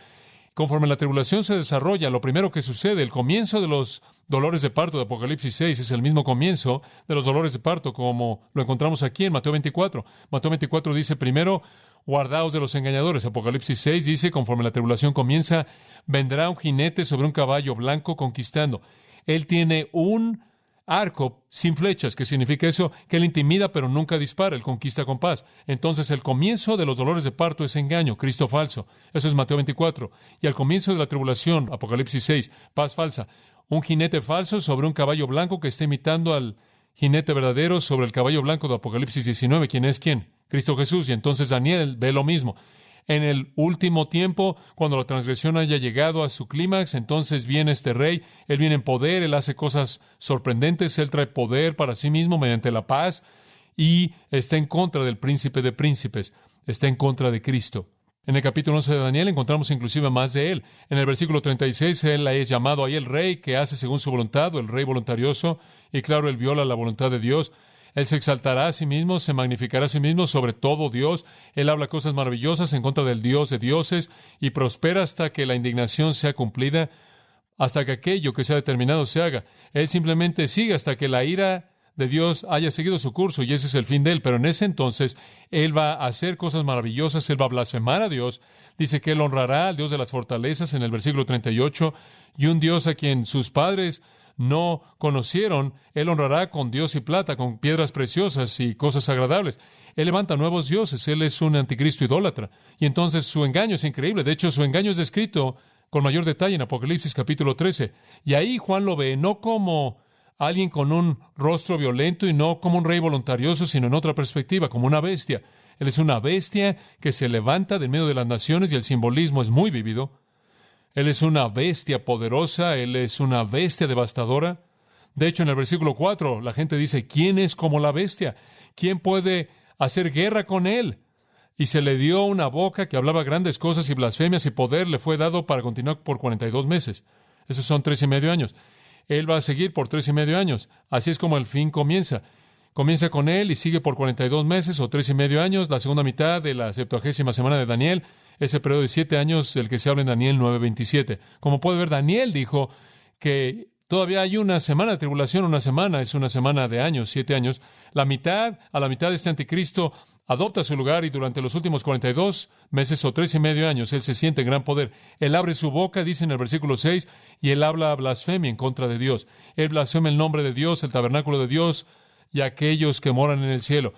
B: Conforme la tribulación se desarrolla, lo primero que sucede, el comienzo de los dolores de parto de Apocalipsis 6 es el mismo comienzo de los dolores de parto como lo encontramos aquí en Mateo 24. Mateo 24 dice, primero, guardaos de los engañadores. Apocalipsis 6 dice, conforme la tribulación comienza, vendrá un jinete sobre un caballo blanco conquistando. Él tiene un arco sin flechas. ¿Qué significa eso? Que él intimida pero nunca dispara, él conquista con paz. Entonces el comienzo de los dolores de parto es engaño, Cristo falso. Eso es Mateo 24. Y al comienzo de la tribulación, Apocalipsis 6, paz falsa. Un jinete falso sobre un caballo blanco que está imitando al jinete verdadero sobre el caballo blanco de Apocalipsis 19. ¿Quién es quién? Cristo Jesús. Y entonces Daniel ve lo mismo. En el último tiempo, cuando la transgresión haya llegado a su clímax, entonces viene este rey, él viene en poder, él hace cosas sorprendentes, él trae poder para sí mismo mediante la paz, y está en contra del príncipe de príncipes, está en contra de Cristo. En el capítulo 11 de Daniel encontramos inclusive más de él. En el versículo 36, él es llamado ahí el rey que hace según su voluntad, o el rey voluntarioso, y claro, él viola la voluntad de Dios. Él se exaltará a sí mismo, se magnificará a sí mismo sobre todo Dios. Él habla cosas maravillosas en contra del Dios de dioses y prospera hasta que la indignación sea cumplida, hasta que aquello que sea determinado se haga. Él simplemente sigue hasta que la ira de Dios haya seguido su curso, y ese es el fin de él. Pero en ese entonces, él va a hacer cosas maravillosas, él va a blasfemar a Dios, Dice que Él honrará al Dios de las fortalezas en el versículo 38, y un Dios a quien sus padres no conocieron, Él honrará con Dios y plata, con piedras preciosas y cosas agradables. Él levanta nuevos dioses, Él es un anticristo idólatra. Y entonces su engaño es increíble. De hecho, su engaño es descrito con mayor detalle en Apocalipsis capítulo 13. Y ahí Juan lo ve no como alguien con un rostro violento y no como un rey voluntarioso, sino en otra perspectiva, como una bestia. Él es una bestia que se levanta de medio de las naciones y el simbolismo es muy vívido. Él es una bestia poderosa, Él es una bestia devastadora. De hecho, en el versículo 4, la gente dice, ¿quién es como la bestia? ¿Quién puede hacer guerra con Él? Y se le dio una boca que hablaba grandes cosas y blasfemias, y poder le fue dado para continuar por 42 meses. Esos son 3.5 años. Él va a seguir por 3.5 años. Así es como el fin comienza. Comienza con Él y sigue por 42 meses o 3.5 años, la segunda mitad de la 70ª semana de Daniel, ese periodo de 7 años del que se habla en Daniel 9:27. Como puede ver, Daniel dijo que todavía hay una semana de tribulación, una semana es una semana de años, 7 años. A la mitad de este anticristo adopta su lugar y durante los últimos 42 meses o 3.5 años, Él se siente en gran poder. Él abre su boca, dice en el versículo 6, y Él habla blasfemia en contra de Dios. Él blasfema el nombre de Dios, el tabernáculo de Dios y aquellos que moran en el cielo.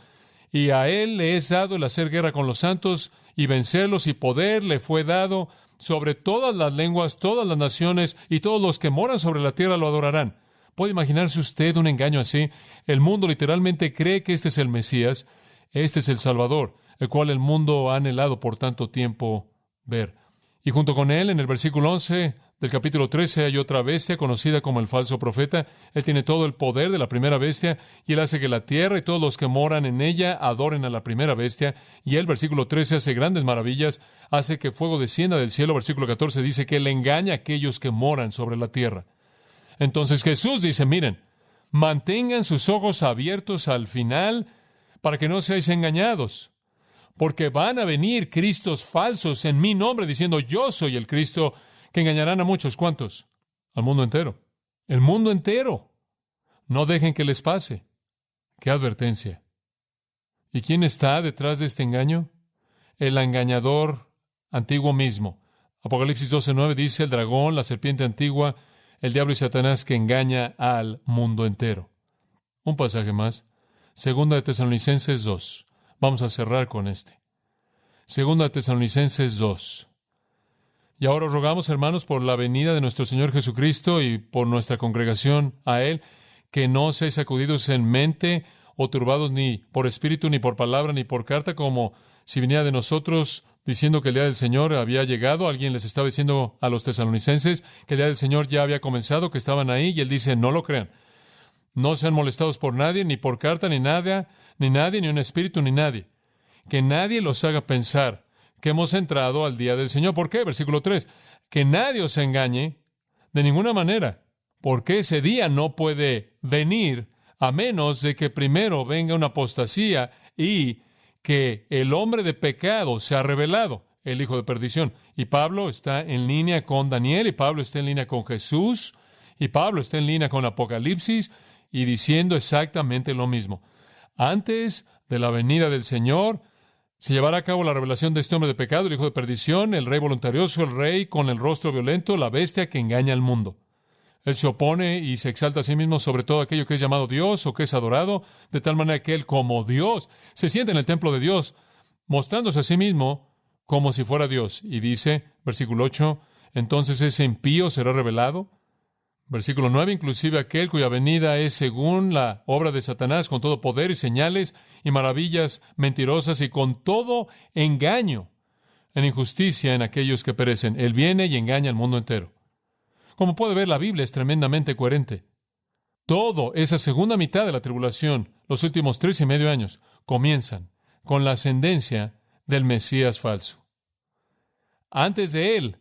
B: Y a Él le es dado el hacer guerra con los santos y vencerlos, y poder le fue dado sobre todas las lenguas, todas las naciones, y todos los que moran sobre la tierra lo adorarán. ¿Puede imaginarse usted un engaño así? El mundo literalmente cree que este es el Mesías, este es el Salvador, el cual el mundo ha anhelado por tanto tiempo ver. Y junto con Él, en el versículo 11 del capítulo 13, hay otra bestia conocida como el falso profeta. Él tiene todo el poder de la primera bestia, y Él hace que la tierra y todos los que moran en ella adoren a la primera bestia. Y Él, versículo 13, hace grandes maravillas, hace que fuego descienda del cielo. Versículo 14 dice que Él engaña a aquellos que moran sobre la tierra. Entonces Jesús dice, miren, mantengan sus ojos abiertos al final para que no seáis engañados, porque van a venir cristos falsos en mi nombre, diciendo, yo soy el Cristo, que engañarán a muchos. ¿Cuántos? Al mundo entero. El mundo entero. No dejen que les pase. ¡Qué advertencia! ¿Y quién está detrás de este engaño? El engañador antiguo mismo. Apocalipsis 12:9 dice, el dragón, la serpiente antigua, el diablo y Satanás, que engaña al mundo entero. Un pasaje más. Segunda de Tesalonicenses 2. Vamos a cerrar con este. Segunda de Tesalonicenses 2. Y ahora os rogamos, hermanos, por la venida de nuestro Señor Jesucristo y por nuestra congregación a Él, que no seáis sacudidos en mente o turbados ni por espíritu, ni por palabra, ni por carta, como si viniera de nosotros diciendo que el día del Señor había llegado. Alguien les estaba diciendo a los tesalonicenses que el día del Señor ya había comenzado, que estaban ahí, y Él dice, no lo crean. No sean molestados por nadie, ni por carta, ni nadie, ni un espíritu, ni nadie. Que nadie los haga pensar que hemos entrado al día del Señor. ¿Por qué? Versículo 3. Que nadie os engañe de ninguna manera, porque ese día no puede venir a menos de que primero venga una apostasía y que el hombre de pecado sea revelado, el hijo de perdición. Y Pablo está en línea con Daniel, y Pablo está en línea con Jesús, y Pablo está en línea con Apocalipsis, y diciendo exactamente lo mismo. Antes de la venida del Señor, se llevará a cabo la revelación de este hombre de pecado, el hijo de perdición, el rey voluntarioso, el rey con el rostro violento, la bestia que engaña al mundo. Él se opone y se exalta a sí mismo sobre todo aquello que es llamado Dios o que es adorado, de tal manera que él, como Dios, se siente en el templo de Dios, mostrándose a sí mismo como si fuera Dios. Y dice, versículo 8, entonces ese impío será revelado. Versículo 9, inclusive aquel cuya venida es según la obra de Satanás, con todo poder y señales y maravillas mentirosas y con todo engaño en injusticia en aquellos que perecen. Él viene y engaña al mundo entero. Como puede ver, la Biblia es tremendamente coherente. Todo esa segunda mitad de la tribulación, los últimos 3.5 años, comienzan con la ascendencia del Mesías falso. Antes de él,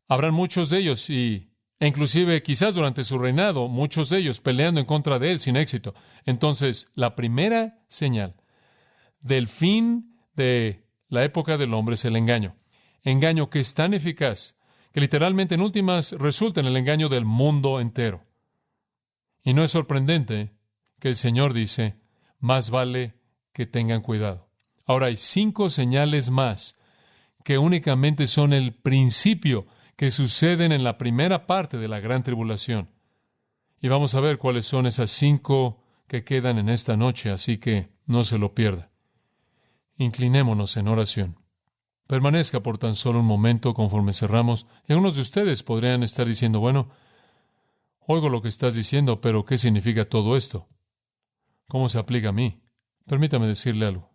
B: habrán muchos de ellos e inclusive quizás durante su reinado, muchos de ellos peleando en contra de él sin éxito. Entonces, la primera señal del fin de la época del hombre es el engaño. Engaño que es tan eficaz que literalmente en últimas resulta en el engaño del mundo entero. Y no es sorprendente que el Señor dice, más vale que tengan cuidado. Ahora hay 5 señales más que únicamente son el principio, que suceden en la primera parte de la gran tribulación. Y vamos a ver cuáles son esas 5 que quedan en esta noche, así que no se lo pierda. Inclinémonos en oración. Permanezca por tan solo un momento conforme cerramos, y algunos de ustedes podrían estar diciendo, bueno, oigo lo que estás diciendo, pero ¿qué significa todo esto? ¿Cómo se aplica a mí? Permítame decirle algo.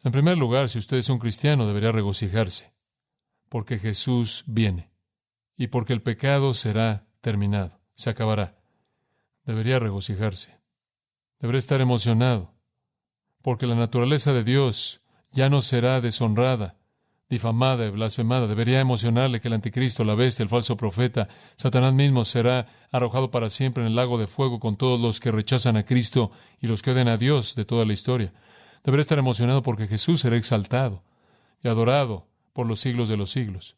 B: En primer lugar, si usted es un cristiano, debería regocijarse, porque Jesús viene, y porque el pecado será terminado, se acabará. Debería regocijarse. Debería estar emocionado, porque la naturaleza de Dios ya no será deshonrada, difamada y blasfemada. Debería emocionarle que el anticristo, la bestia, el falso profeta, Satanás mismo será arrojado para siempre en el lago de fuego con todos los que rechazan a Cristo y los que odian a Dios de toda la historia. Debería estar emocionado porque Jesús será exaltado y adorado por los siglos de los siglos.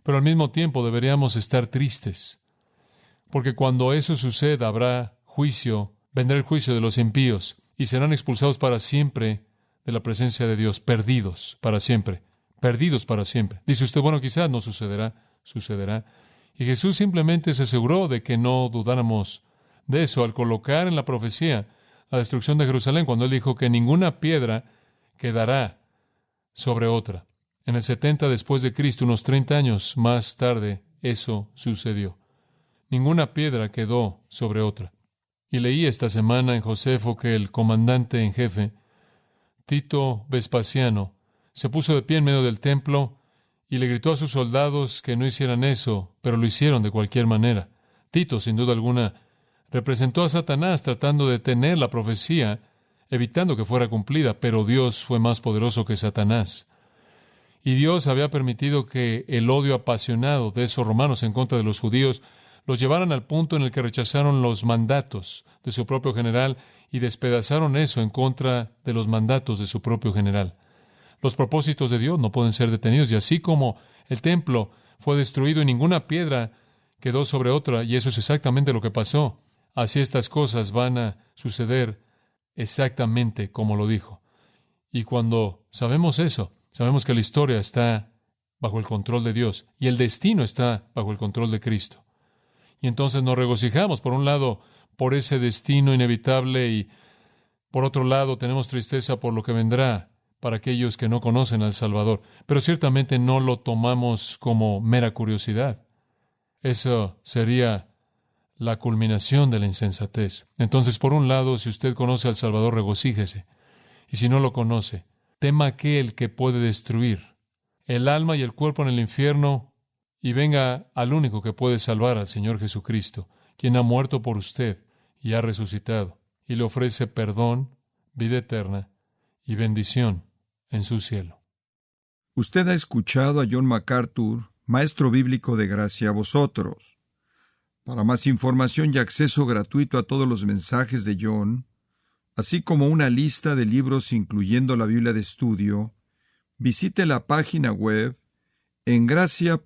B: Pero al mismo tiempo deberíamos estar tristes, porque cuando eso suceda habrá juicio, vendrá el juicio de los impíos y serán expulsados para siempre de la presencia de Dios, perdidos para siempre. Perdidos para siempre. Dice usted, bueno, quizás no sucederá, sucederá. Y Jesús simplemente se aseguró de que no dudáramos de eso al colocar en la profecía la destrucción de Jerusalén, cuando Él dijo que ninguna piedra quedará sobre otra. En el 70 después de Cristo, unos 30 años más tarde, eso sucedió. Ninguna piedra quedó sobre otra. Y leí esta semana en Josefo que el comandante en jefe, Tito Vespasiano, se puso de pie en medio del templo y le gritó a sus soldados que no hicieran eso, pero lo hicieron de cualquier manera. Tito, sin duda alguna, representó a Satanás tratando de detener la profecía, evitando que fuera cumplida, pero Dios fue más poderoso que Satanás. Y Dios había permitido que el odio apasionado de esos romanos en contra de los judíos los llevaran al punto en el que rechazaron los mandatos de su propio general y despedazaron eso en contra de los mandatos de su propio general. Los propósitos de Dios no pueden ser detenidos, y así como el templo fue destruido y ninguna piedra quedó sobre otra, y eso es exactamente lo que pasó, así estas cosas van a suceder exactamente como lo dijo. Y cuando sabemos eso, sabemos que la historia está bajo el control de Dios y el destino está bajo el control de Cristo. Y entonces nos regocijamos, por un lado, por ese destino inevitable, y por otro lado tenemos tristeza por lo que vendrá para aquellos que no conocen al Salvador. Pero ciertamente no lo tomamos como mera curiosidad. Eso sería la culminación de la insensatez. Entonces, por un lado, si usted conoce al Salvador, regocíjese. Y si no lo conoce, tema aquel que puede destruir el alma y el cuerpo en el infierno, y venga al único que puede salvar, al Señor Jesucristo, quien ha muerto por usted y ha resucitado, y le ofrece perdón, vida eterna y bendición en su cielo.
A: Usted ha escuchado a John MacArthur, maestro bíblico de gracia a vosotros. Para más información y acceso gratuito a todos los mensajes de John, así como una lista de libros incluyendo la Biblia de estudio, visite la página web en gracia.org.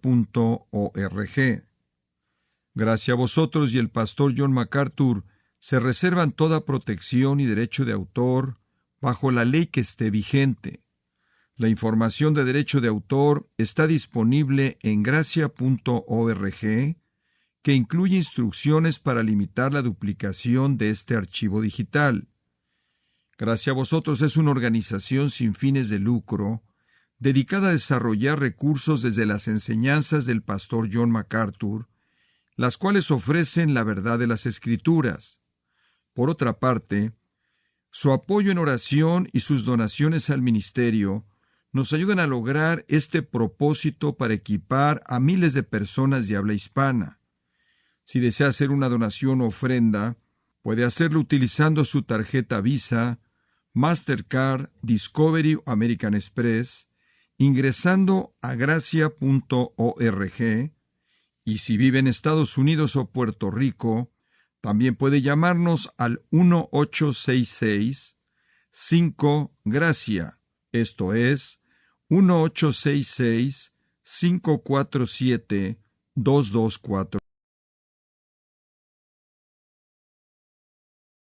A: Gracia a vosotros y el pastor John MacArthur se reservan toda protección y derecho de autor bajo la ley que esté vigente. La información de derecho de autor está disponible en gracia.org, que incluye instrucciones para limitar la duplicación de este archivo digital. Gracia a vosotros es una organización sin fines de lucro dedicada a desarrollar recursos desde las enseñanzas del pastor John MacArthur, las cuales ofrecen la verdad de las Escrituras. Por otra parte, su apoyo en oración y sus donaciones al ministerio nos ayudan a lograr este propósito para equipar a miles de personas de habla hispana. Si desea hacer una donación o ofrenda, puede hacerlo utilizando su tarjeta Visa, Mastercard, Discovery o American Express, ingresando a gracia.org, y si vive en Estados Unidos o Puerto Rico, también puede llamarnos al 1-866-5-GRACIA, esto es 1-866-547-2247.